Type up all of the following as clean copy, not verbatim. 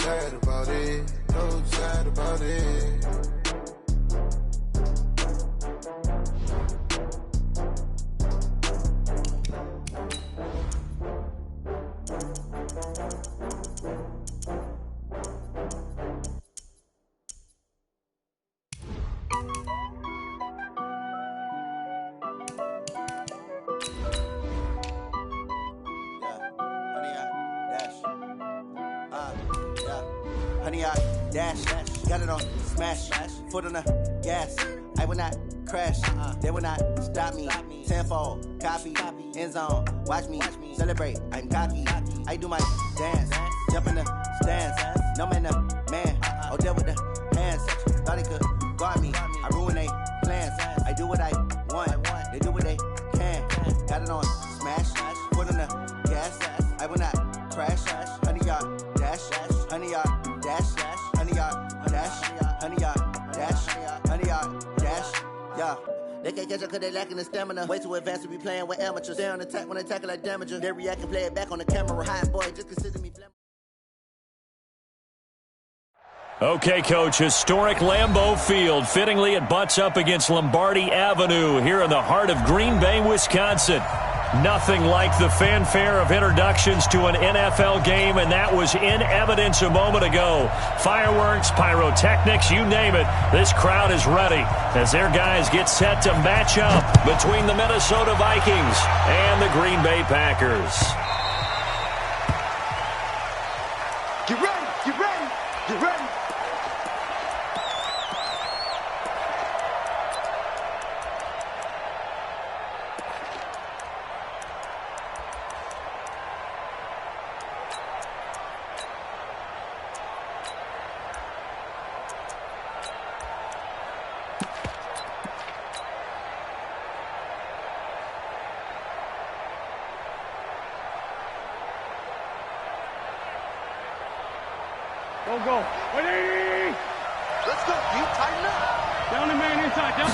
sad about it, so sad about it. Honey, I dash, got it on smash, foot on the gas. I will not crash, they will not stop me. Tenfold, copy, end zone, watch me celebrate. I'm cocky, I do my dance, jump in the stands. No man, the man, oh, deal with the hands. Thought he could guard me, I ruin they plans. I do what I want, they do what they can. Got it on smash, foot on the gas. I will not crash, honey, y'all dash, honey, y'all. Dash, honey, y'all, dash, honey, y'all, dash, honey, y'all, dash, yeah. They can't catch up cause they lacking the stamina. Way too advanced to be playing with amateurs. Stay on attack when they tackle like damager. They react and play it back on the camera. Hot boy, just consider me flammable. Okay, Coach, historic Lambeau Field. Fittingly, it butts up against Lombardi Avenue here in the heart of Green Bay, Wisconsin. Nothing like the fanfare of introductions to an NFL game, and that was in evidence a moment ago. Fireworks, pyrotechnics, you name it. This crowd is ready as their guys get set to match up between the Minnesota Vikings and the Green Bay Packers. Get ready, get ready, get ready. Go. 180! Let's go, Pete. Tighten up. Down the man inside. Down.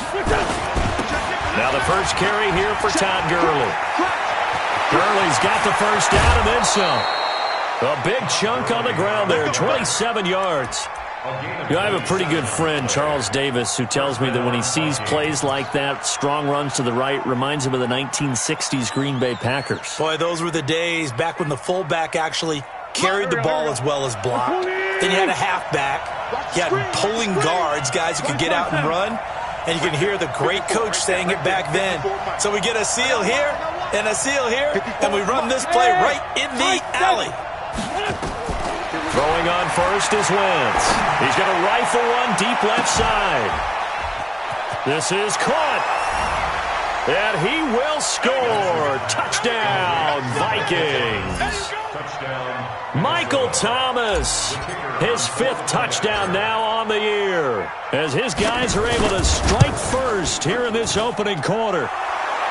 Now the first carry here for Todd Gurley. Gurley's got the first down and then some. A big chunk on the ground there, 27 yards. You know, I have a pretty good friend, Charles Davis, who tells me that when he sees plays like that, strong runs to the right, reminds him of the 1960s Green Bay Packers. Boy, those were the days back when the fullback actually carried the ball as well as blocked. Then you had a halfback. You had pulling guards, guys who could get out and run. And you can hear the great coach saying it back then. So we get a seal here and a seal here, and we run this play right in the alley. Throwing on first is Wentz. He's going to rifle one deep left side. This is caught. And he will score. Touchdown, Vikings. Michael Thomas, his fifth touchdown now on the year, as his guys are able to strike first here in this opening quarter.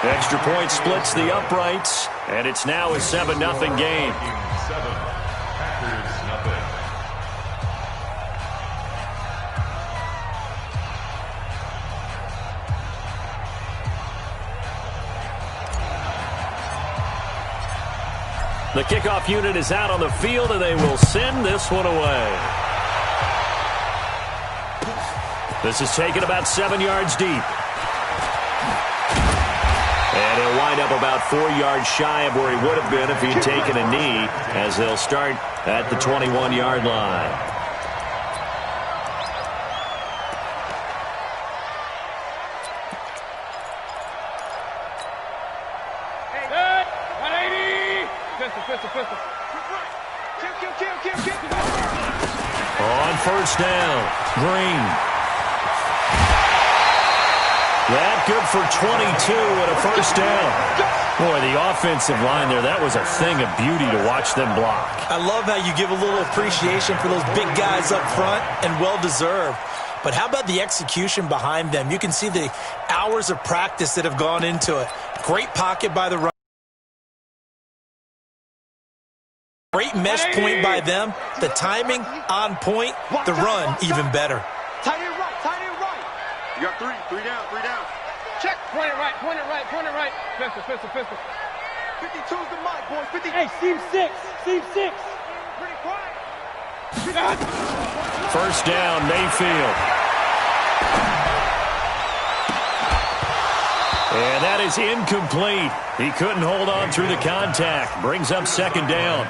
Extra point splits the uprights, and it's now a 7-0 game. The kickoff unit is out on the field, and they will send this one away. This is taken about 7 yards deep. And he'll wind up about 4 yards shy of where he would have been if he'd taken a knee, as they'll start at the 21-yard line. On first down, Green. That good for 22 and a first down. Boy, the offensive line there, that was a thing of beauty to watch them block. I love how you give a little appreciation for those big guys up front, and well-deserved. But how about the execution behind them? You can see the hours of practice that have gone into it. Great pocket by the run. Great mesh point by them. The timing on point. The run even better. Tight end right, tight end right. You got three down. Check. Point it right. Pistol. 52's the mic, boys. 50. Hey, seam six. Pretty quiet. First down, Mayfield. And that is incomplete. He couldn't hold on through the contact. Brings up second down.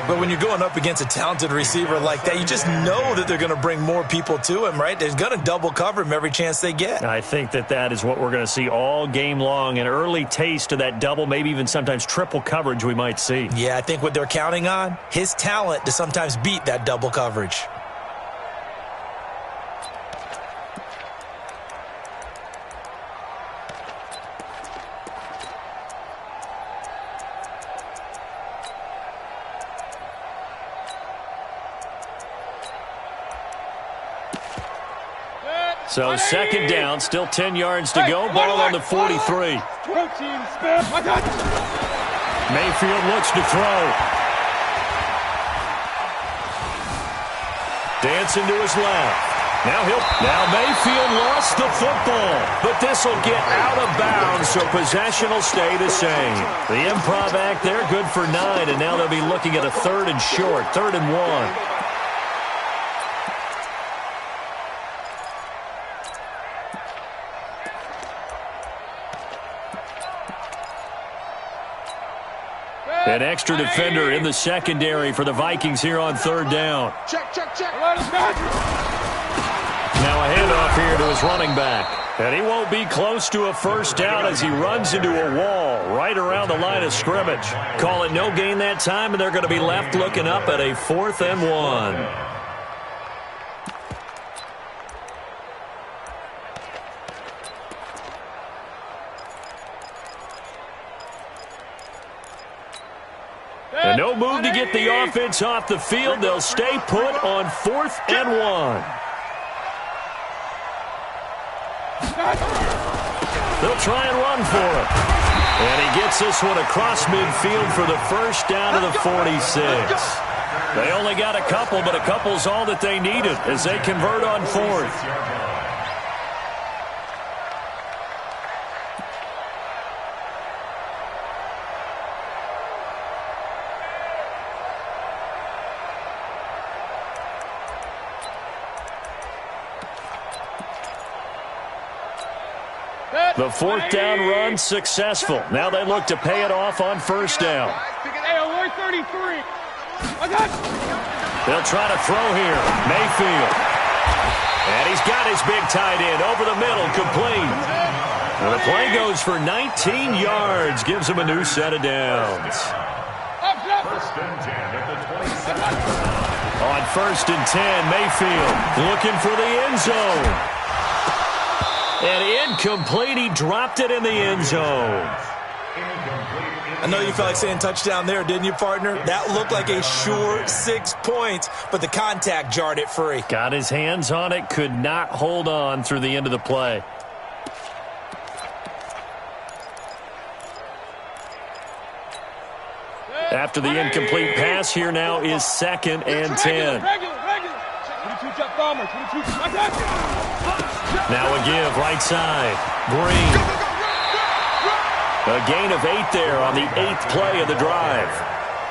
But when you're going up against a talented receiver like that, you just know that they're going to bring more people to him, right? They're going to double cover him every chance they get. I think that is what we're going to see all game long. An early taste of that double, maybe even sometimes triple coverage we might see. Yeah, I think what they're counting on, his talent to sometimes beat that double coverage. So second down, still 10 yards to go. Ball on the 43. Mayfield looks to throw. Dancing to his left. Now Mayfield lost the football, but this will get out of bounds, so possession will stay the same. The improv act there, good for 9, and now they'll be looking at a 3rd and short, 3rd and 1. An extra defender in the secondary for the Vikings here on 3rd down. Check. Now a handoff here to his running back. And he won't be close to a first down as he runs into a wall right around the line of scrimmage. Call it no gain that time, and they're going to be left looking up at a 4th and 1. And no move to get the offense off the field. They'll stay put on 4th and 1. They'll try and run for it. And he gets this one across midfield for the first down of the 46. They only got a couple, but a couple's all that they needed as they convert on 4th. The 4th down run successful. Now they look to pay it off on 1st down. Hey, alert 33. They'll try to throw here. Mayfield. And he's got his big tight end over the middle, complete. And the play goes for 19 yards. Gives him a new set of downs. On 1st and 10, Mayfield looking for the end zone. And incomplete. He dropped it in the end zone. I know you felt like saying touchdown there, didn't you, partner? That looked like a sure 6 points, but the contact jarred it free. Got his hands on it, could not hold on through the end of the play. After the incomplete pass, here now is 2nd and 10. Now a give, right side. Green. A gain of 8 there on the 8th play of the drive.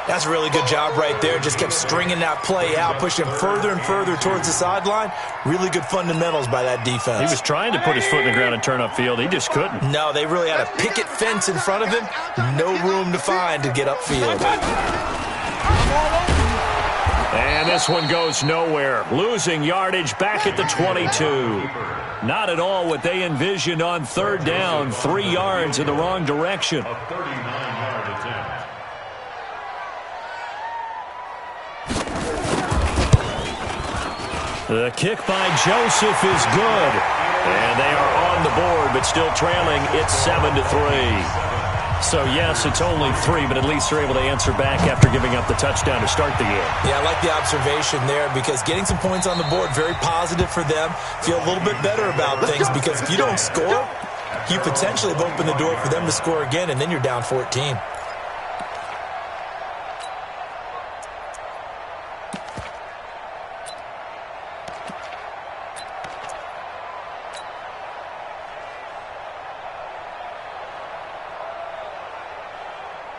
That's a really good job right there. Just kept stringing that play out, pushing further and further towards the sideline. Really good fundamentals by that defense. He was trying to put his foot in the ground and turn upfield. He just couldn't. No, they really had a picket fence in front of him. No room to find to get upfield. And this one goes nowhere. Losing yardage back at the 22. Not at all what they envisioned on 3rd down. 3 yards in the wrong direction. The kick by Joseph is good. And they are on the board, but still trailing. It's 7-3. So, yes, it's only 3, but at least they're able to answer back after giving up the touchdown to start the game. Yeah, I like the observation there because getting some points on the board, very positive for them. Feel a little bit better about things because if you don't score, you potentially have opened the door for them to score again, and then you're down 14.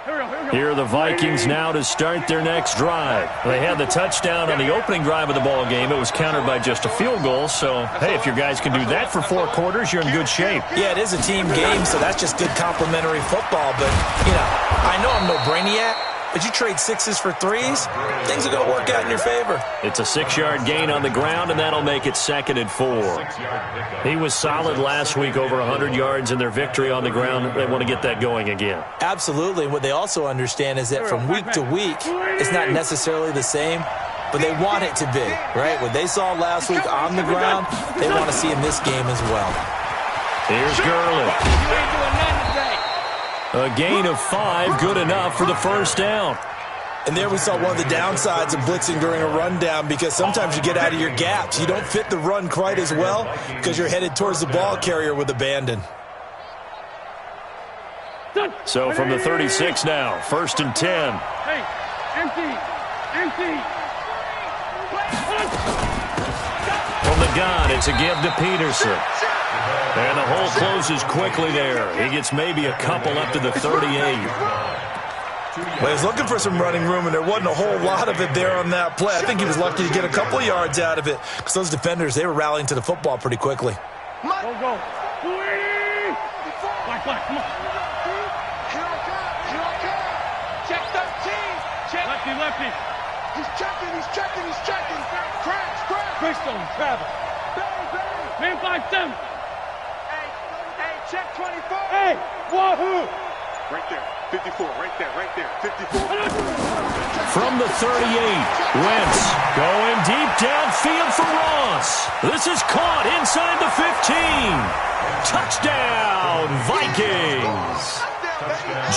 Here we go. Here are the Vikings now to start their next drive. They had the touchdown on the opening drive of the ball game. It was countered by just a field goal. So, hey, if your guys can do that for 4 quarters, you're in good shape. Yeah, it is a team game, so that's just good complimentary football. But, you know, I know I'm no brainiac, but you trade 6s for 3s, things are going to work out in your favor. It's a 6-yard gain on the ground, and that'll make it 2nd and 4. He was solid last week, over 100 yards in their victory on the ground. They want to get that going again. Absolutely. What they also understand is that from week to week, it's not necessarily the same, but they want it to be, right? What they saw last week on the ground, they want to see in this game as well. Here's Gurley. A gain of 5, good enough for the first down. And there we saw one of the downsides of blitzing during a rundown, because sometimes you get out of your gaps. You don't fit the run quite as well because you're headed towards the ball carrier with abandon. So from the 36 now, 1st and 10. Hey, empty. From the gun, it's a give to Peterson. And the hole closes quickly there. He gets maybe a couple up to the 38. Well, he's looking for some running room, and there wasn't a whole lot of it there on that play. I think he was lucky to get a couple of yards out of it, because those defenders, they were rallying to the football pretty quickly. Go. Black, come on. Check 13. Check. Lefty. He's checking. Crash. Greystone, travel. Man 5-7. Hey, check 24. Hey, wahoo. Right there, 54, right there, 54. From the 38, Wentz going deep downfield for Ross. This is caught inside the 15. Touchdown, Vikings.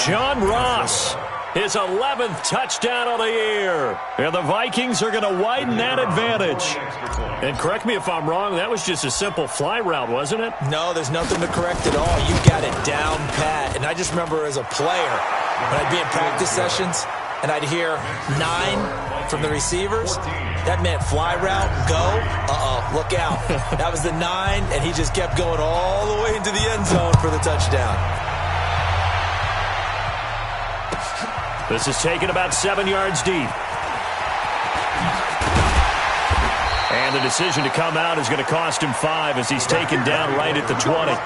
John Ross, his 11th touchdown of the year. And the Vikings are going to widen that advantage. And correct me if I'm wrong, that was just a simple fly route, wasn't it? No, there's nothing to correct at all. You got it down pat. And I just remember as a player, when I'd be in practice sessions and I'd hear 9 from the receivers, that meant fly route, go, look out. That was the 9, and he just kept going all the way into the end zone for the touchdown. This is taken about 7 yards deep. And the decision to come out is going to cost him 5 as he's taken down right at the 20.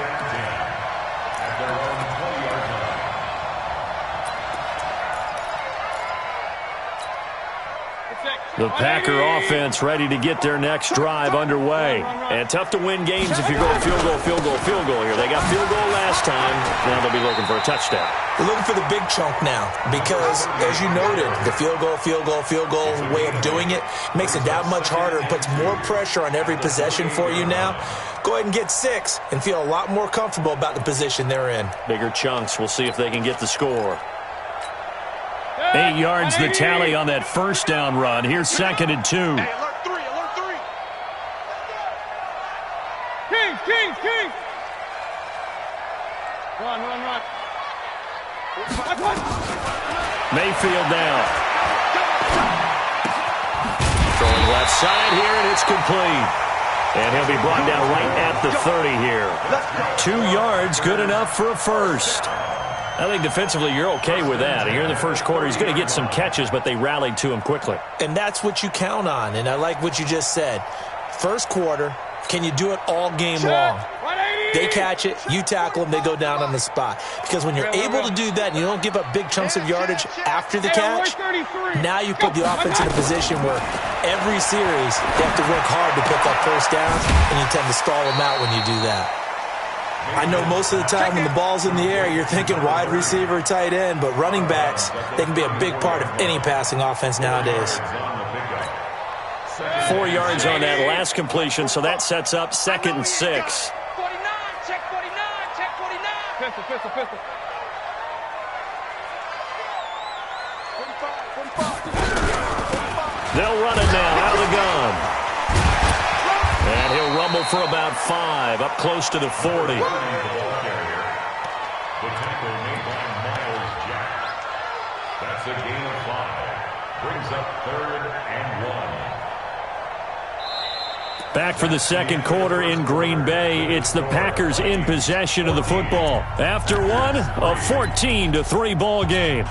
The Packer offense ready to get their next drive underway. And tough to win games if you're going field goal here. They got field goal last time. Now they'll be looking for a touchdown. They're looking for the big chunk now because, as you noted, the field goal way of doing it makes it that much harder and puts more pressure on every possession for you now. Go ahead and get 6 and feel a lot more comfortable about the position they're in. Bigger chunks. We'll see if they can get the score. 8 yards the tally on that first down run. Here's 2nd and 2. Hey, alert 3. Kings. Run. Mayfield down. Throwing left side here, and it's complete. And he'll be brought down right at the 30 here. 2 yards, good enough for a first. I think defensively you're okay with that. Here in the first quarter, he's going to get some catches, but they rallied to him quickly. And that's what you count on, and I like what you just said. First quarter, can you do it all game long? They catch it, you tackle them, they go down on the spot. Because when you're able to do that and you don't give up big chunks of yardage after the catch, now you put the offense in a position where every series they have to work hard to pick up first downs, and you tend to stall them out when you do that. I know most of the time when the ball's in the air, you're thinking wide receiver, tight end, but running backs, they can be a big part of any passing offense nowadays. 4 yards on that last completion, so that sets up 2nd and 6. 49, check 49. Pistol. They'll run it now out of the gun. And he'll rumble for about 5, up close to the 40. The tackle made by Miles Jack. That's a gain of 5. Brings up 3rd and 1. Back for the second quarter in Green Bay. It's the Packers in possession of the football. After one, a 14-3 ball game.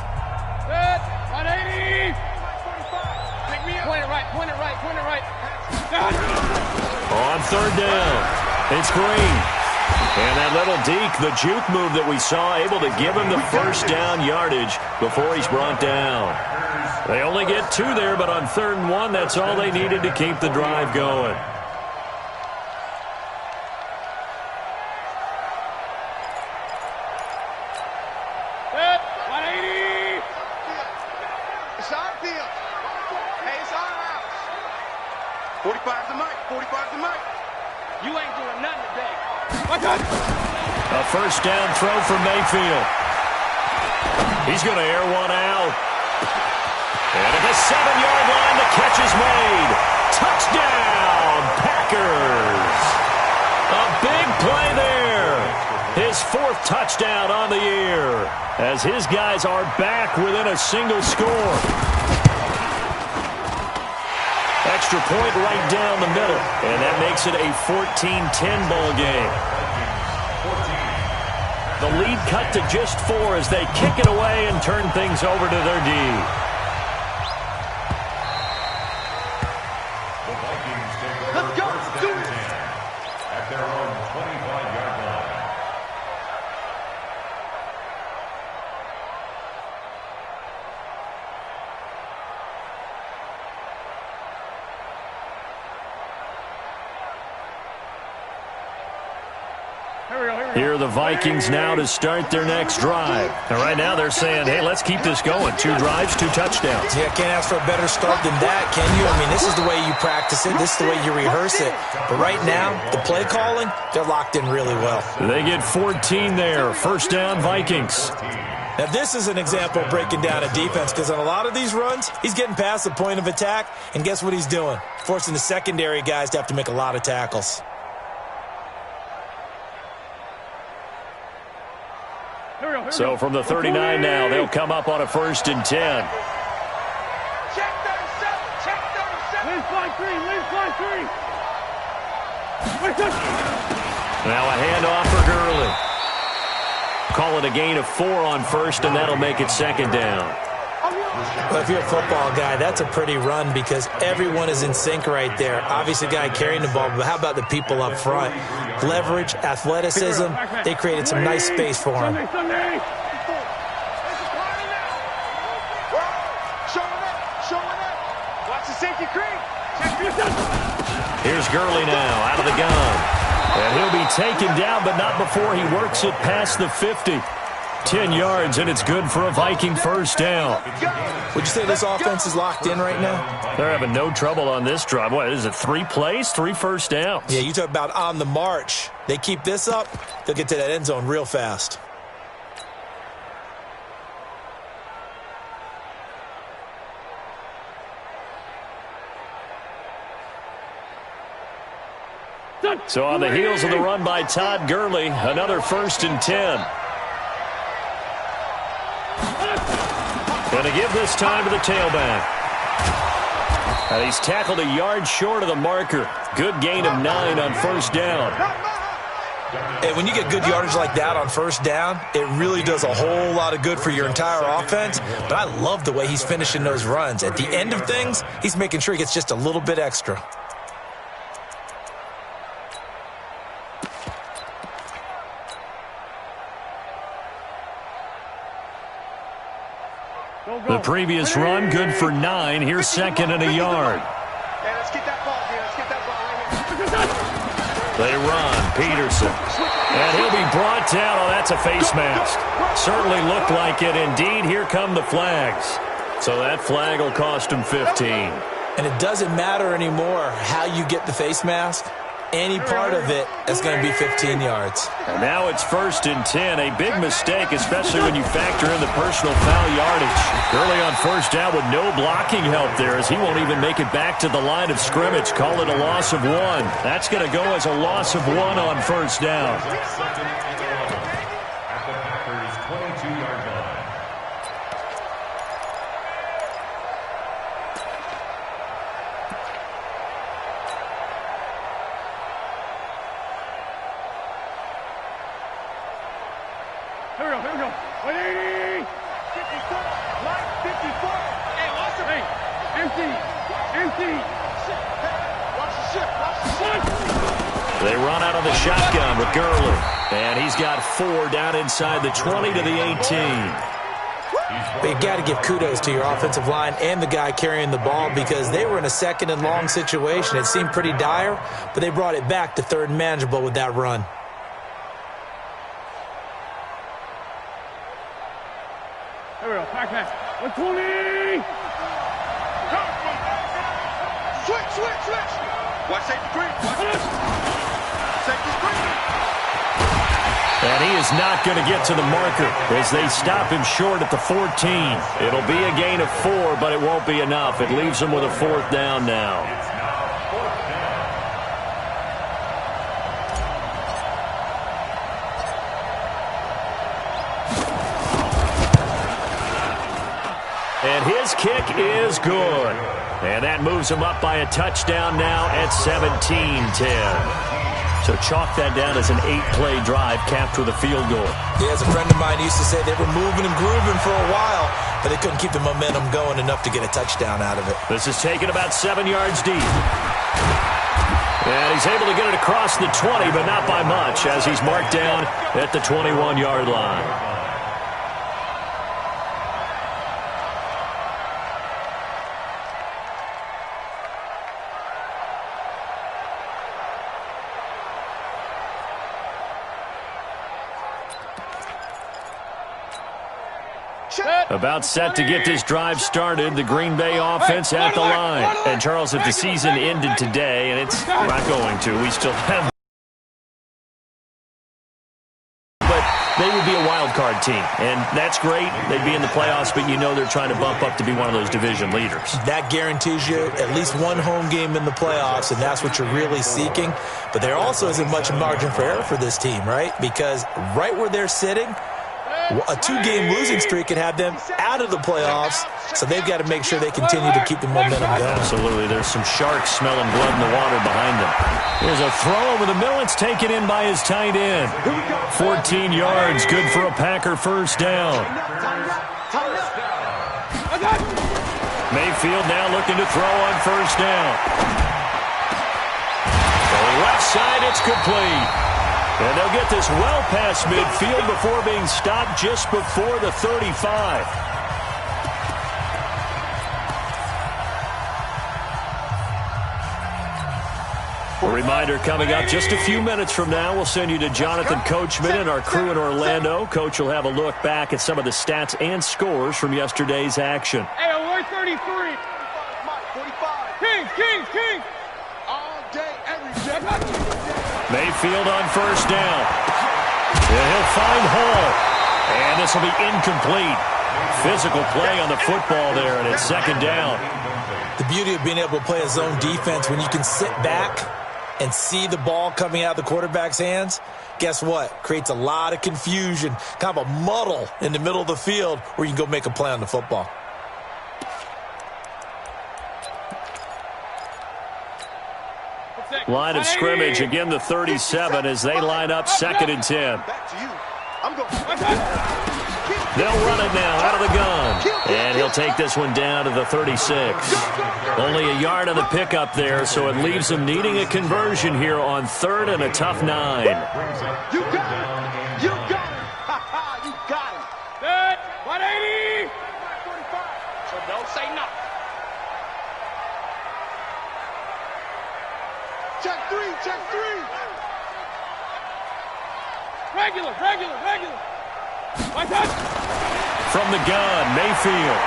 third down. It's Green. And that little deke, the juke move that we saw, able to give him the first down yardage before he's brought down. They only get 2 there, but on 3rd and 1, that's all they needed to keep the drive going. A first down throw for Mayfield. He's going to air one out. And at the 7-yard line, the catch is made. Touchdown, Packers. A big play there. His 4th touchdown on the year as his guys are back within a single score. Extra point right down the middle, and that makes it a 14-10 ball game. The lead cut to just 4 as they kick it away and turn things over to their D. The Vikings take over first and 10 at their own 25-yard line. Here are the Vikings now to start their next drive. And right now they're saying, hey, let's keep this going. 2 drives, 2 touchdowns. Yeah, can't ask for a better start than that, can you? I mean, this is the way you practice it. This is the way you rehearse it. But right now, the play calling, they're locked in really well. They get 14 there. First down, Vikings. Now, this is an example of breaking down a defense because on a lot of these runs, he's getting past the point of attack, and guess what he's doing? Forcing the secondary guys to have to make a lot of tackles. So from the 39 now, they'll come up on a 1st and 10. Check 37. Check 37. Lean fly 3. Lean fly 3. Now a handoff for Gurley. Call it a gain of 4 on 1st, and that'll make it 2nd down. Well, if you're a football guy, that's a pretty run because everyone is in sync right there. Obviously, the guy carrying the ball, but how about the people up front? Leverage, athleticism, they created some nice space for him. Here's Gurley now out of the gun. And he'll be taken down, but not before he works it past the 50. 10 yards, and it's good for a Viking first down. Would you say this offense is locked in right now? They're having no trouble on this drive. What is it, 3 plays, 3 first downs? Yeah, you talk about on the march. They keep this up, they'll get to that end zone real fast. So on the heels of the run by Todd Gurley, another 1st and 10. Going to give this time to the tailback. And he's tackled a yard short of the marker. Good gain of 9 on 1st down. And when you get good yardage like that on 1st down, it really does a whole lot of good for your entire offense. But I love the way he's finishing those runs. At the end of things, he's making sure he gets just a little bit extra. The previous run, good for 9. Here's 2nd and a yard. Let's get that ball here. Let's get that ball right here. They run. Peterson. And he'll be brought down. Oh, that's a face mask. Certainly looked like it. Indeed, here come the flags. So that flag will cost him 15. And it doesn't matter anymore how you get the face mask. Any part of it is going to be 15 yards. And now it's 1st and 10. A big mistake, especially when you factor in the personal foul yardage. Early on 1st down with no blocking help there as he won't even make it back to the line of scrimmage. Call it a loss of 1. That's going to go as a loss of 1 on 1st down. At the Packers' 22-yard line. Here we go. 180. 54. Line 54. Hey, awesome. Hey, empty. Watch the ship. Watch the ship. They run out of the shotgun with Gurley. And he's got 4 down inside the 20 to the 18. But you got to give kudos to your offensive line and the guy carrying the ball because they were in a 2nd and long situation. It seemed pretty dire, but they brought it back to 3rd and manageable with that run. Here we go. Pack. 120. Switch. Watch safety screen. Safety screen. And he is not going to get to the marker as they stop him short at the 14. It'll be a gain of 4, but it won't be enough. It leaves him with a 4th down now. And his kick is good. And that moves him up by a touchdown now at 17-10. So chalk that down as an 8-play drive capped with a field goal. Yeah, as a friend of mine used to say, they were moving and grooving for a while, but they couldn't keep the momentum going enough to get a touchdown out of it. This is taken about 7 yards deep. And he's able to get it across the 20, but not by much, as he's marked down at the 21-yard line. About set to get this drive started, the Green Bay offense at the line. And, Charles, if the season ended today, and it's not going to, we still have... But they would be a wild card team, and that's great. They'd be in the playoffs, but you know they're trying to bump up to be one of those division leaders. That guarantees you at least one home game in the playoffs, and that's what you're really seeking. But there also isn't much margin for error for this team, right? Because right where they're sitting, a 2-game losing streak could have them out of the playoffs, so they've got to make sure they continue to keep the momentum going. Absolutely. There's some sharks smelling blood in the water behind them. Here's a throw over the middle. It's taken in by his tight end. 14 yards, good for a Packer first down. Mayfield now looking to throw on first down. To the left side, it's complete. And they'll get this well past midfield before being stopped just before the 35. A reminder coming up just a few minutes from now, we'll send you to Jonathan Coachman and our crew in Orlando. Coach will have a look back at some of the stats and scores from yesterday's action. Hey, we're 33. 45. Kings. All day, every day. Mayfield on first down. And he'll find Hall. And this will be incomplete. Physical play on the football there, and it's 2nd down. The beauty of being able to play a zone defense when you can sit back and see the ball coming out of the quarterback's hands, guess what? Creates a lot of confusion, kind of a muddle in the middle of the field where you can go make a play on the football. Line of scrimmage, again the 37 as they line up 2nd and 10. They'll run it now out of the gun. And he'll take this one down to the 36. Only a yard on the pickup there, so it leaves them needing a conversion here on 3rd and a tough 9. You got it. You got it. Set. 180. So don't say nothing. Check three. Regular. From the gun, Mayfield.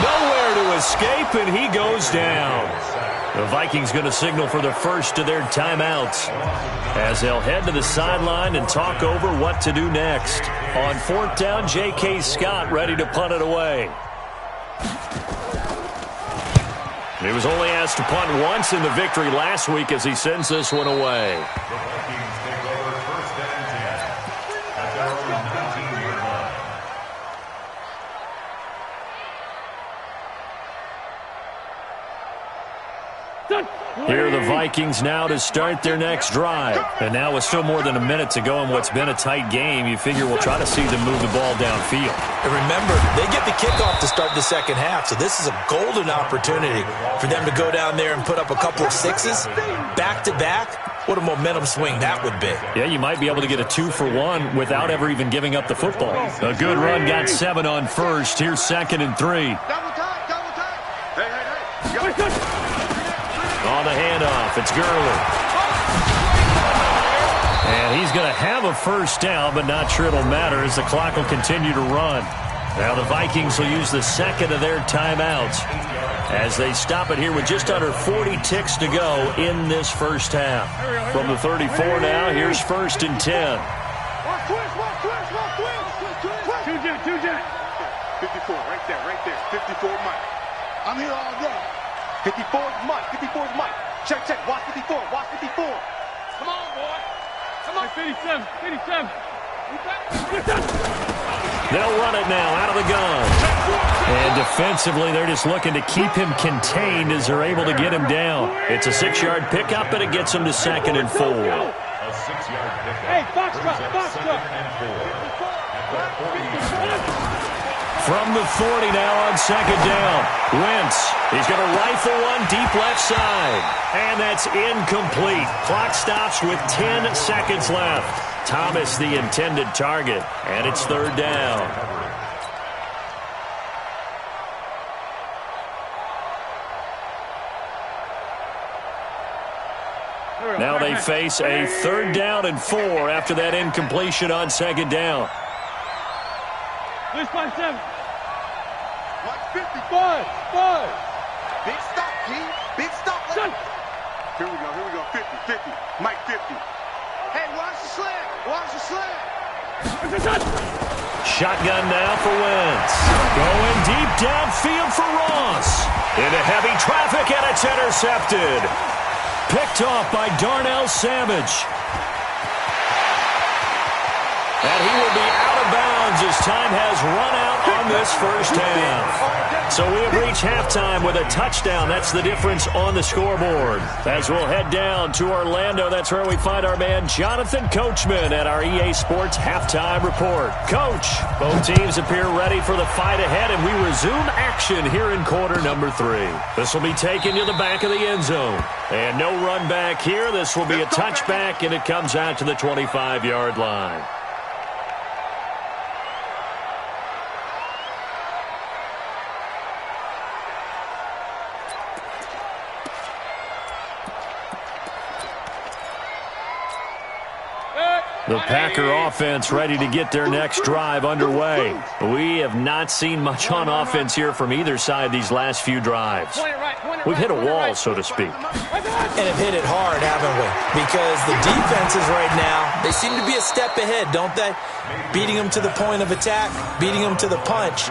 Nowhere to escape, and he goes down. The Vikings going to signal for the first of their timeouts as they'll head to the sideline and talk over what to do next. On 4th down, J.K. Scott ready to punt it away. He was only asked to punt once in the victory last week as he sends this one away. The Vikings take over 1st and 10 at their own 19-yard line. Here are the Vikings now to start their next drive. And now with still more than a minute to go in what's been a tight game, you figure we'll try to see them move the ball downfield. And remember, they get the kickoff to start the second half, so this is a golden opportunity for them to go down there and put up a couple of sixes back-to-back. What a momentum swing that would be. Yeah, you might be able to get a 2-for-1 without ever even giving up the football. A good run got 7 on first. Here's 2nd and 3. Double time, double time. Hey. On the handoff, it's Gurley. And he's going to have a first down, but not sure it'll matter as the clock will continue to run. Now the Vikings will use the second of their timeouts as they stop it here with just under 40 ticks to go in this first half. From the 34 now, here's 1st and 10. Two jet. 54, right there. 54 Mike. I'm here all day. 54 is Mike. 54 is Mike. Check. Watch 54. Watch 54. Come on, boy. Come on. 57. They'll run it now out of the gun. And defensively, they're just looking to keep him contained as they're able to get him down. It's a 6-yard pickup, and it gets him to 2nd and 4. A 6-yard pickup. Hey, box drop. 2nd and 4. From the 40 now on 2nd down. Wentz, he's going to rifle one deep left side. And that's incomplete. Clock stops with 10 seconds left. Thomas the intended target, and it's 3rd down. Now they face a 3rd down and 4 after that incompletion on 2nd down. This by 7. Mike 55. Big stop, G. Big stop. Here we go. 50. Mike 50. Hey, watch the slam. Shotgun now for Wentz. Going deep downfield for Ross. Into heavy traffic, and it's intercepted. Picked off by Darnell Savage. And he will be out of bounds as time has run out on this first half. So we have reached halftime with a touchdown. That's the difference on the scoreboard. As we'll head down to Orlando, that's where we find our man Jonathan Coachman at our EA Sports Halftime Report. Coach, both teams appear ready for the fight ahead, and we resume action here in quarter number 3. This will be taken to the back of the end zone. And no run back here. This will be a touchback, and it comes out to the 25-yard line. The Packer offense ready to get their next drive underway. We have not seen much on offense here from either side these last few drives. We've hit a wall, so to speak. And have hit it hard, haven't we? Because the defenses right now, they seem to be a step ahead, don't they? Beating them to the point of attack, beating them to the punch.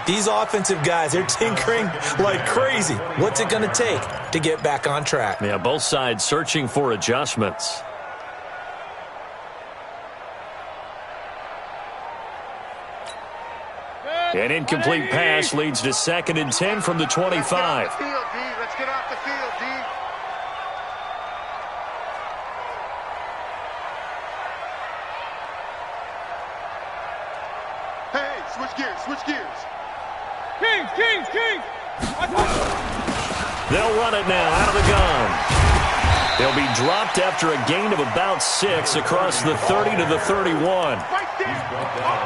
These offensive guys, they're tinkering like crazy. What's it going to take to get back on track? Yeah, both sides searching for adjustments. An incomplete pass leads to 2nd and 10 from the 25. Let's get off the field, D. Hey, switch gears. Kings. They'll run it now out of the gun. They'll be dropped after a gain of about 6 across the 30 to the 31.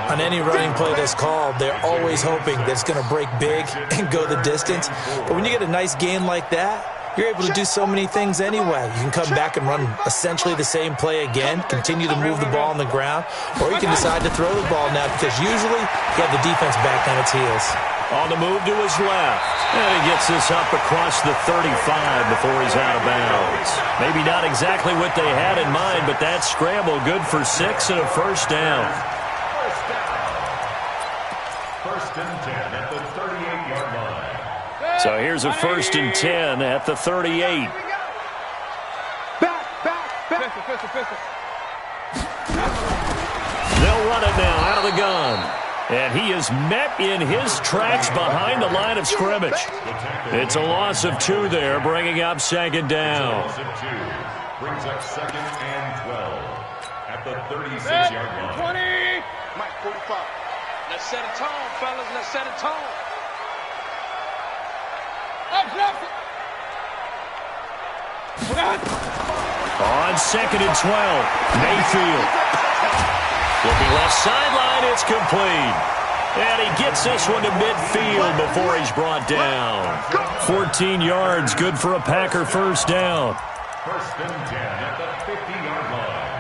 On any running play that's called, they're always hoping that it's going to break big and go the distance. But when you get a nice gain like that, you're able to do so many things anyway. You can come back and run essentially the same play again, continue to move the ball on the ground, or you can decide to throw the ball now because usually you have the defense back on its heels. On the move to his left. And he gets this up across the 35 before he's out of bounds. Maybe not exactly what they had in mind, but that scramble good for 6 and a first down. First and 10 at the 38-yard line. So here's a 1st and 10 at the 38. Pistol. They'll run it now out of the gun. And he is met in his tracks behind the line of scrimmage. It's a loss of 2 there, bringing up second down. Loss of 2 brings up second and 12 at the 36-yard line. 20. Mike, 45. Let's set a tone, fellas. Let's set a tone. Up, left. On second and 12, Mayfield. Looking left sideline, it's complete. And he gets this one to midfield before he's brought down. 14 yards, good for a Packer first down. First and 10 at the 50-yard line.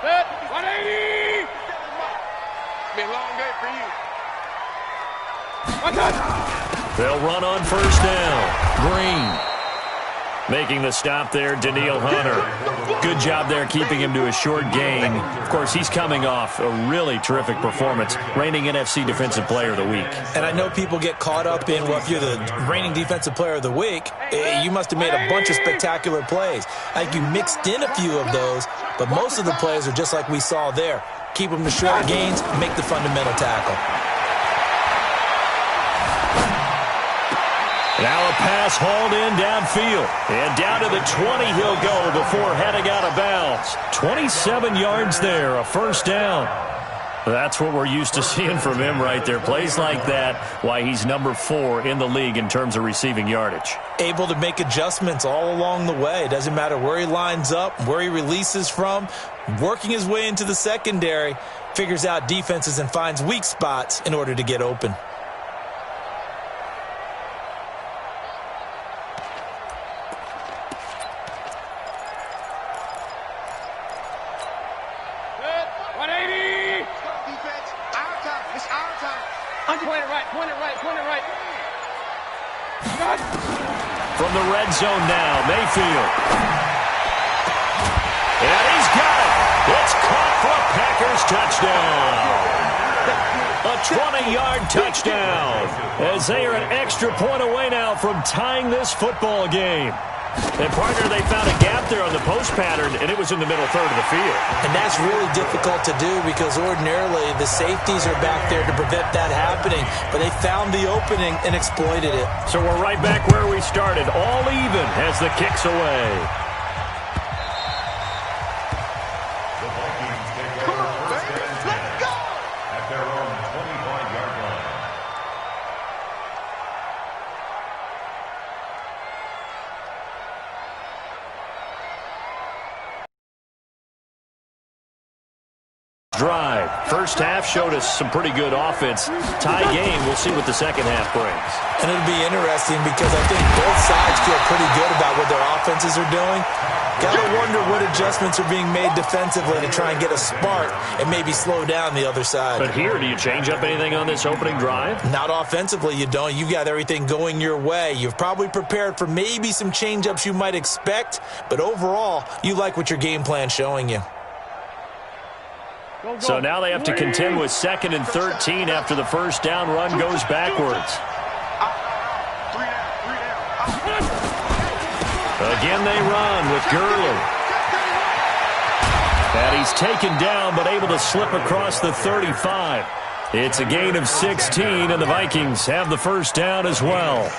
Set. 180. Be a long day for you. They'll run on first down. Green. Making the stop there, Daniil Hunter. Good job there keeping him to a short gain. Of course, he's coming off a really terrific performance, reigning NFC Defensive Player of the Week. And I know people get caught up in, well, if you're the reigning Defensive Player of the Week, you must have made a bunch of spectacular plays. I think you mixed in a few of those, but most of the plays are just like we saw there. Keep them to short gains, make the fundamental tackle. Now a pass hauled in downfield. And down to the 20 he'll go before heading out of bounds. 27 yards there, a first down. That's what we're used to seeing from him right there. Plays like that, why he's number 4 in the league in terms of receiving yardage. Able to make adjustments all along the way. Doesn't matter where he lines up, where he releases from. Working his way into the secondary, figures out defenses and finds weak spots in order to get open. From the red zone now, Mayfield. And he's got it. It's caught for a Packers touchdown. A 20-yard touchdown. As they are an extra point away now from tying this football game. And, partner, they found a gap there on the post pattern, and it was in the middle third of the field. And that's really difficult to do because ordinarily the safeties are back there to prevent that happening. But they found the opening and exploited it. So we're right back where we started, all even as the kick's away. The Vikings take over first and 10 at their own 25-yard line. Drive. First half showed us some pretty good offense. Tie game. We'll see what the second half brings. And it'll be interesting because I think both sides feel pretty good about what their offenses are doing. Got to wonder what adjustments are being made defensively to try and get a spark and maybe slow down the other side. But here, do you change up anything on this opening drive? Not offensively, you don't. You've got everything going your way. You've probably prepared for maybe some change-ups you might expect, but overall, you like what your game plan's showing you. So now they have to contend with second and 13 after the first down run goes backwards. Again they run with Gurley. And he's taken down but able to slip across the 35. It's a gain of 16, and the Vikings have the first down as well.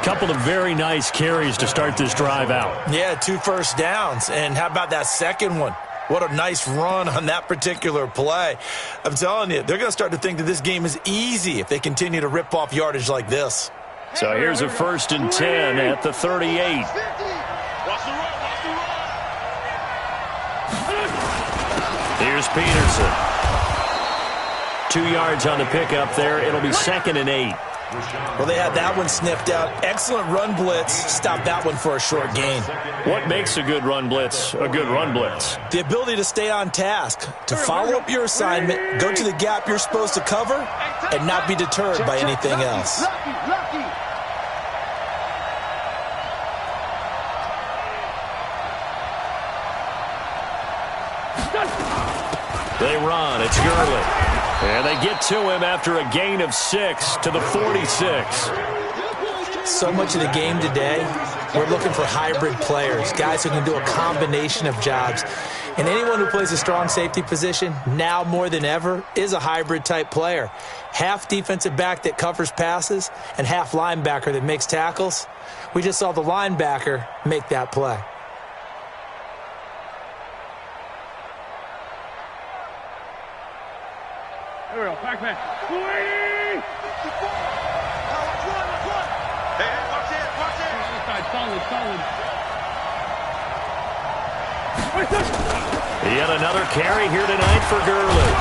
Couple of very nice carries to start this drive out. Yeah, 2 first downs. And how about that second one? What a nice run on that particular play. I'm telling you, they're going to start to think that this game is easy if they continue to rip off yardage like this. So here's a first and 10 at the 38. Here's Peterson. 2 yards on the pickup there. It'll be second and 8. Well, they had that one sniffed out. Excellent run blitz. Stopped that one for a short gain. What makes a good run blitz a good run blitz? The ability to stay on task, to follow up your assignment, go to the gap you're supposed to cover, and not be deterred by anything else. They run. It's Gurley. And they get to him after a gain of 6 to the 46. So much of the game today we're looking for hybrid players, guys who can do a combination of jobs. And anyone who plays a strong safety position, now more than ever, is a hybrid-type player. Half defensive back that covers passes and half linebacker that makes tackles. We just saw the linebacker make that play. Here we go, back man. 280! Hey, watch it, watch it. Solid. Yet another carry here tonight for Gurley.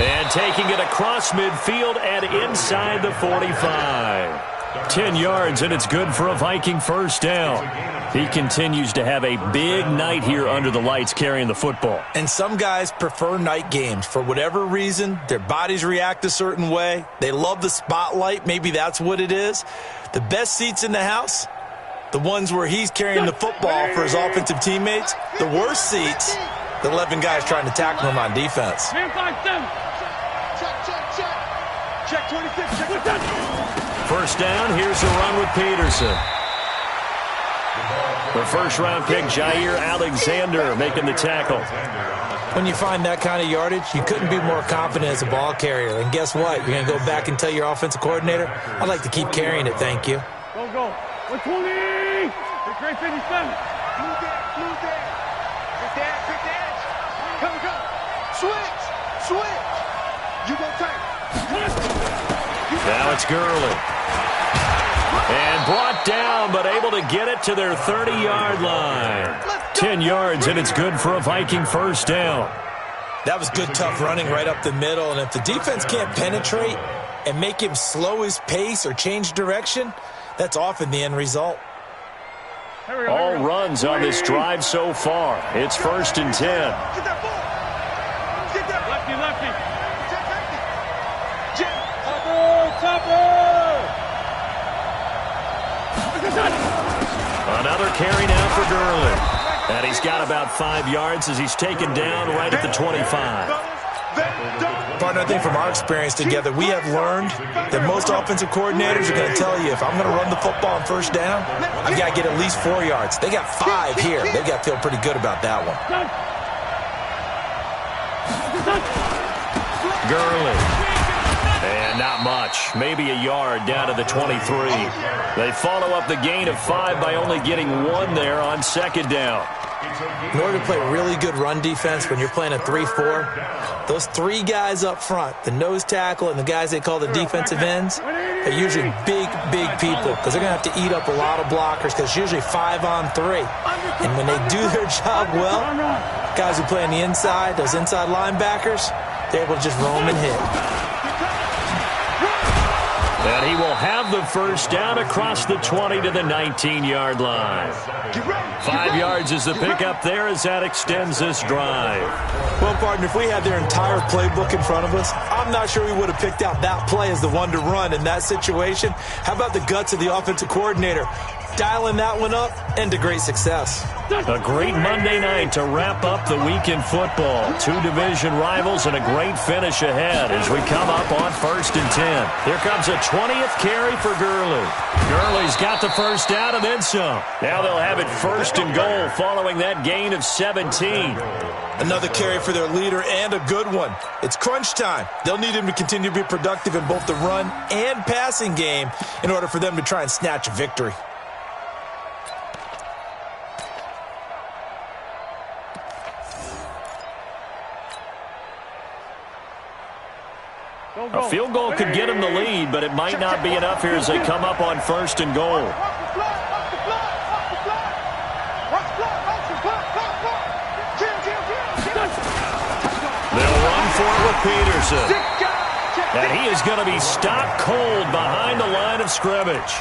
And taking it across midfield and inside the 45. 10 yards, and it's good for a Viking first down. He continues to have a big night here under the lights carrying the football. And some guys prefer night games. For whatever reason, their bodies react a certain way. They love the spotlight. Maybe that's what it is. The best seats in the house, the ones where he's carrying the football for his offensive teammates. The worst seats, the 11 guys trying to tackle him on defense. Man 5-7. Check 26, check 26. First down, here's a run with Peterson. The first-round pick, Jair Alexander, making the tackle. When you find that kind of yardage, you couldn't be more confident as a ball carrier. And guess what? You're going to go back and tell your offensive coordinator, I'd like to keep carrying it, thank you. Go. 120! Big Ray 57. Blue there. Big dash. Come. Switch. You go tight. Now it's Gurley. And brought down, but able to get it to their 30-yard line. 10 yards, and it's good for a Viking first down. That was good, tough running right up the middle. And if the defense can't penetrate and make him slow his pace or change direction, that's often the end result. All runs on this drive so far. It's 1st and 10. Get that ball. Lefty. Jim. Topper. Another carry now for Gurley. And he's got about 5 yards as he's taken down right at the 25. Partner, I think from our experience together, we have learned that most offensive coordinators are going to tell you, if I'm going to run the football on first down, I've got to get at least 4 yards. They got 5 here. They've got to feel pretty good about that one. Gurley. And not much. Maybe a yard down to the 23. They follow up the gain of 5 by only getting 1 there on second down. In order to play really good run defense when you're playing a 3-4, those 3 guys up front, the nose tackle and the guys they call the defensive ends, are usually big people because they're going to have to eat up a lot of blockers because it's usually 5 on 3. And when they do their job well, guys who play on the inside, those inside linebackers, they're able to just roam and hit. And he will have the first down across the 20 to the 19-yard line. 5 yards is the pickup there as that extends this drive. Well, partner, if we had their entire playbook in front of us, I'm not sure we would have picked out that play as the one to run in that situation. How about the guts of the offensive coordinator? Dialing that one up into great success. A great Monday night to wrap up the week in football. 2 division rivals and a great finish ahead as we come up on 1st and 10. Here comes a 20th carry for Gurley. Gurley's got the first down and then some. Now they'll have it 1st and goal following that gain of 17. Another carry for their leader and a good one. It's crunch time. They'll need him to continue to be productive in both the run and passing game in order for them to try and snatch a victory. A field goal could get him the lead, but it might not be enough here as they come up on 1st and goal. They'll run for it with Peterson. And he is going to be stopped cold behind the line of scrimmage.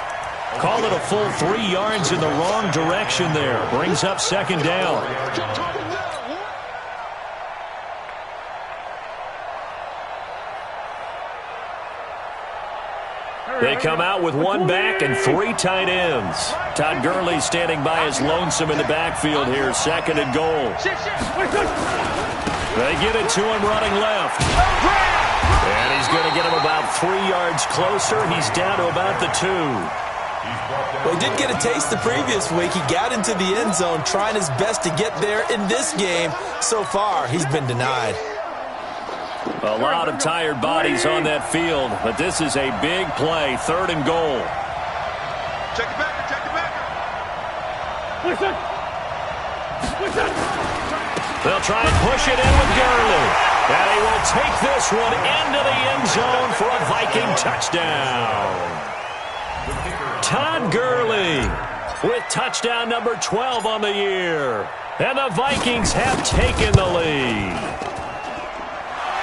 Call it a full 3 yards in the wrong direction there. Brings up second down. They come out with 1 back and 3 tight ends. Todd Gurley standing by as lonesome in the backfield here, 2nd and goal. They get it to him running left. And he's going to get him about 3 yards closer. He's down to about the 2. Well, he did get a taste the previous week. He got into the end zone trying his best to get there in this game. So far, he's been denied. A lot of tired bodies on that field, but this is a big play, 3rd and goal. Check it back, check it back. Listen. They'll try and push it in with Gurley. And he will take this one into the end zone for a Viking touchdown. Todd Gurley with touchdown number 12 on the year. And the Vikings have taken the lead.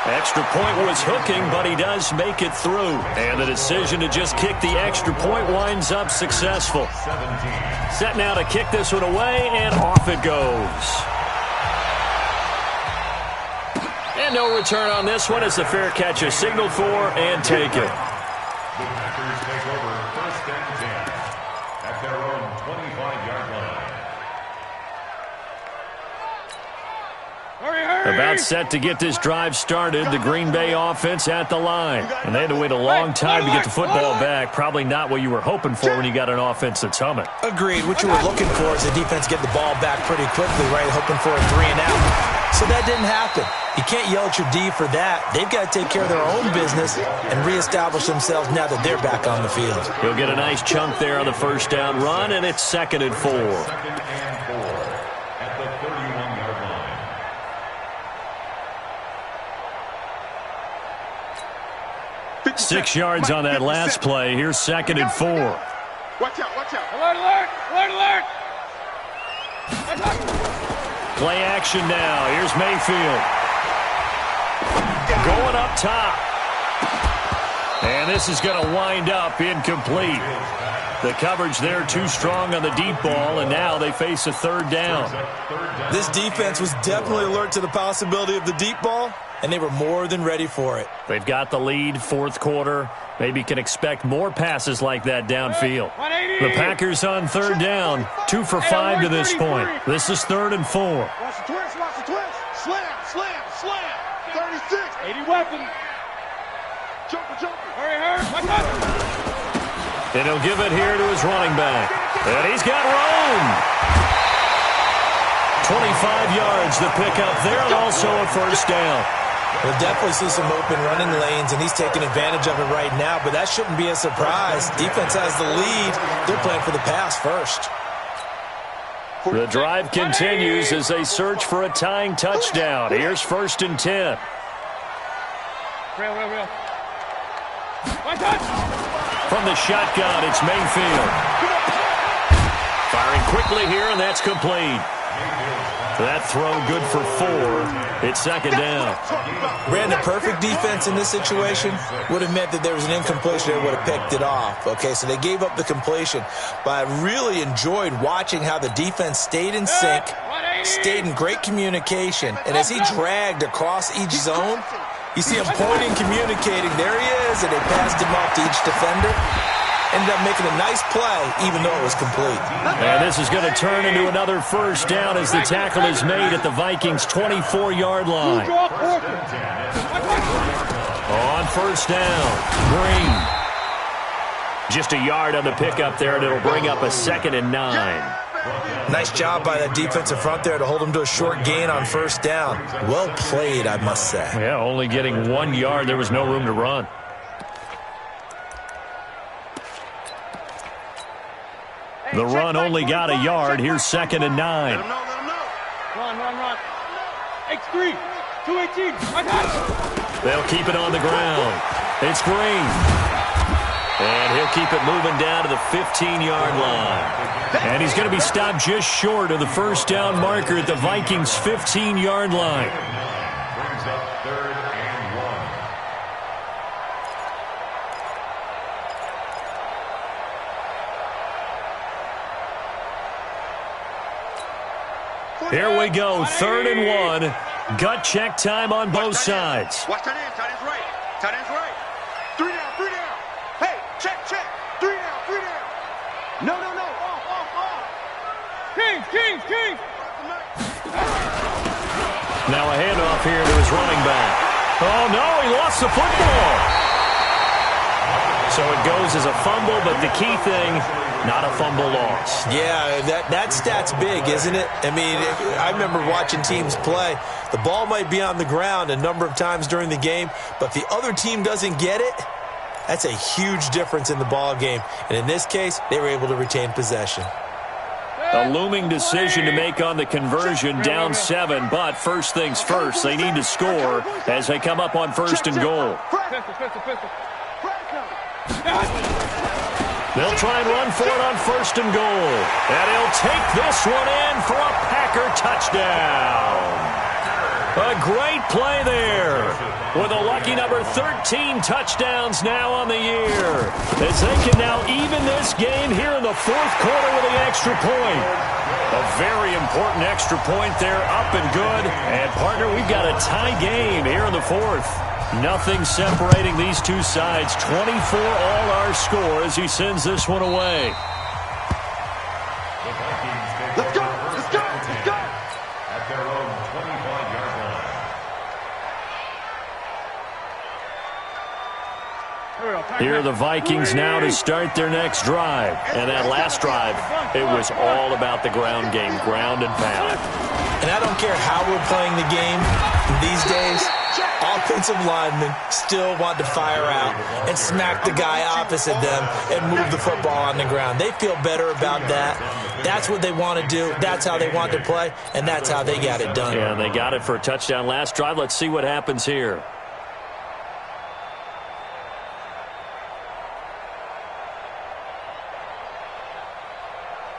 Extra point was hooking, but he does make it through. And the decision to just kick the extra point winds up successful. Set now to kick this one away, and off it goes. And no return on this one as the fair catch is signaled for and taken. The Packers take over 1st and 10 at their own 25-yard line. About set to get this drive started. The Green Bay offense at the line. And they had to wait a long time to get the football back. Probably not what you were hoping for when you got an offense that's humming. Agreed. What you were looking for is the defense get the ball back pretty quickly, right? Hoping for a 3 and out. So that didn't happen. You can't yell at your D for that. They've got to take care of their own business and reestablish themselves now that they're back on the field. He'll get a nice chunk there on the 1st down run, and it's 2nd and 4. 2nd and 4 at the 31-yard line. 6 yards on that last play. Here's 2nd and 4. Watch out, watch out. Alert, alert, alert, alert. Play action now. Here's Mayfield. Going up top. And this is going to wind up incomplete. The coverage there too strong on the deep ball, and now they face a 3rd down. This defense was definitely alert to the possibility of the deep ball, and they were more than ready for it. They've got the lead, 4th quarter. Maybe can expect more passes like that downfield. The Packers on 3rd down, 2 for 5 to this point. This is 3rd and 4. Watch the twist, watch the twist. Slam, slam, slam. 36. 80 weapon. Jumper, jumper. Hurry, watch out. And he'll give it here to his running back. And he's got room. 25 yards to pick up there, and also a 1st down. We'll definitely see some open running lanes, and he's taking advantage of it right now, but that shouldn't be a surprise. Defense has the lead. They're playing for the pass first. The drive continues as they search for a tying touchdown. Here's 1st and 10. Real. Watch out. From the shotgun, it's Mayfield. Firing quickly here, and that's complete. That throw good for 4. It's 2nd down. Brandon, perfect defense in this situation would have meant that there was an incompletion that would have picked it off. Okay, so they gave up the completion. But I really enjoyed watching how the defense stayed in sync, stayed in great communication, and as he dragged across each zone, you see him pointing, communicating. There he is, and they passed him off to each defender. Ended up making a nice play, even though it was complete. And this is going to turn into another 1st down as the tackle is made at the Vikings' 24-yard line. On 1st down, Green. Just a yard on the pickup there, and it'll bring up a 2nd and 9. Nice job by that defensive front there to hold him to a short gain on 1st down. Well played, I must say. Yeah, only getting 1 yard. There was no room to run. The run only got a yard. Here's 2nd and 9. Let him know. Run. X3, 218. I got it. They'll keep it on the ground. It's Green. And he'll keep it moving down to the 15-yard line. And he's going to be stopped just short of the 1st down marker at the Vikings' 15-yard line. Brings up 3rd and 1. Here we go, 3rd and 1. Gut check time on both sides. Watch tight end, tight end's right. Tight end's right. 3 down. Hey, check. 3 down. No. Off. King. Now a handoff here to his running back. Oh, no, he lost the football. So So it goes as a fumble, but the key thing, not a fumble loss. Yeah, that stat's big, isn't it? I mean, I remember watching teams play. The ball might be on the ground a number of times during the game, but the other team doesn't get it. That's a huge difference in the ball game. And in this case, they were able to retain possession. A looming decision to make on the conversion, down 7, but first things first, they need to score as they come up on 1st and goal. They'll try and run for it on 1st and goal. And he'll take this one in for a Packer touchdown. A great play there with a lucky number 13 touchdowns now on the year, as they can now even this game here in the 4th quarter with the extra point. A very important extra point there, up and good. And, partner, we've got a tie game here in the 4th. Nothing separating these two sides. 24 all our score as he sends this one away. Let's go! Let's go! Let's go! At their own 25-yard line. Here are the Vikings now to start their next drive. And that last drive, it was all about the ground game, ground and pound. And I don't care how we're playing the game these days, offensive linemen still want to fire out and smack the guy opposite them and move the football on the ground. They feel better about that. That's what they want to do. That's how they want to play, and that's how they got it done. Yeah, they got it for a touchdown last drive. Let's see what happens here.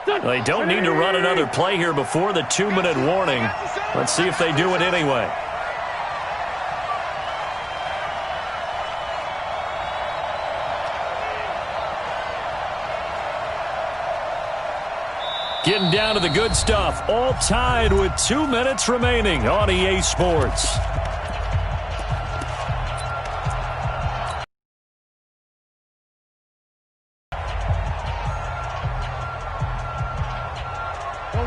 They don't need to run another play here before the 2-minute warning. Let's see if they do it anyway. Getting down to the good stuff, all tied with 2 minutes remaining on EA Sports.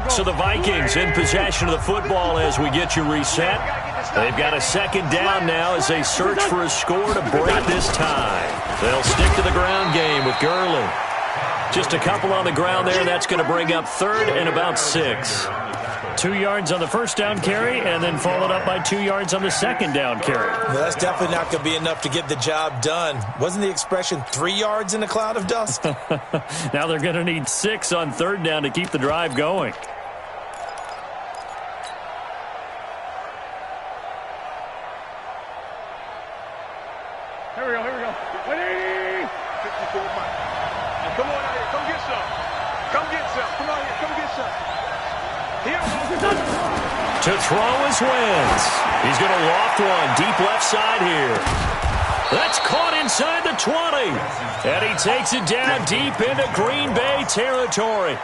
So the Vikings in possession of the football as we get you reset. They've got a 2nd down now as they search for a score to break this tie. They'll stick to the ground game with Gurley. Just a couple on the ground there. That's going to bring up 3rd and about 6. 2 yards on the 1st down carry, and then followed up by 2 yards on the 2nd down carry. Well, that's definitely not going to be enough to get the job done. Wasn't the expression 3 yards in a cloud of dust? Now they're going to need 6 on 3rd down to keep the drive going. Here we go, here we go. 54 Mike. Come on out here, come get some. Come get some. Come out here, come get some. Here. To throw is Wentz. He's going to loft one deep left side here. That's caught inside the 20. And he takes it down deep into Green Bay territory.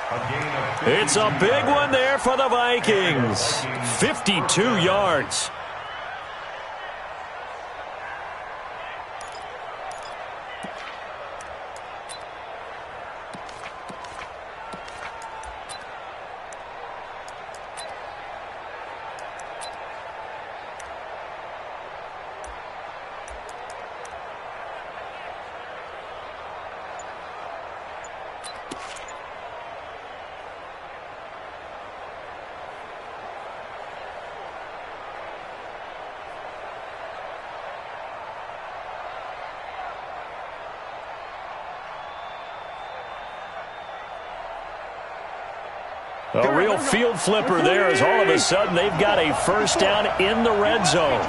It's a big one there for the Vikings. 52 yards. A real field flipper there as all of a sudden they've got a 1st down in the red zone.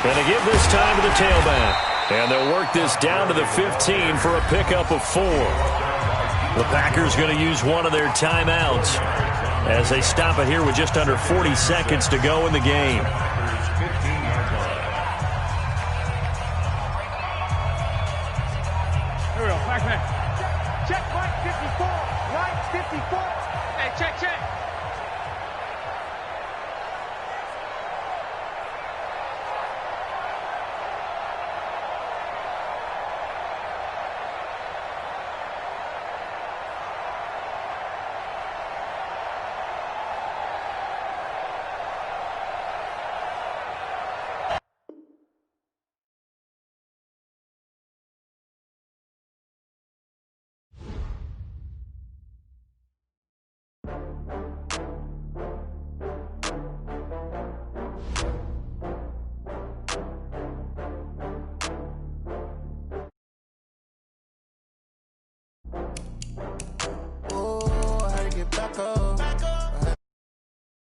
And they give this time to the tailback. And they'll work this down to the 15 for a pickup of 4. The Packers going to use one of their timeouts as they stop it here with just under 40 seconds to go in the game. Here we go, back. Check, Mike 54. Mike 54. Hey, check.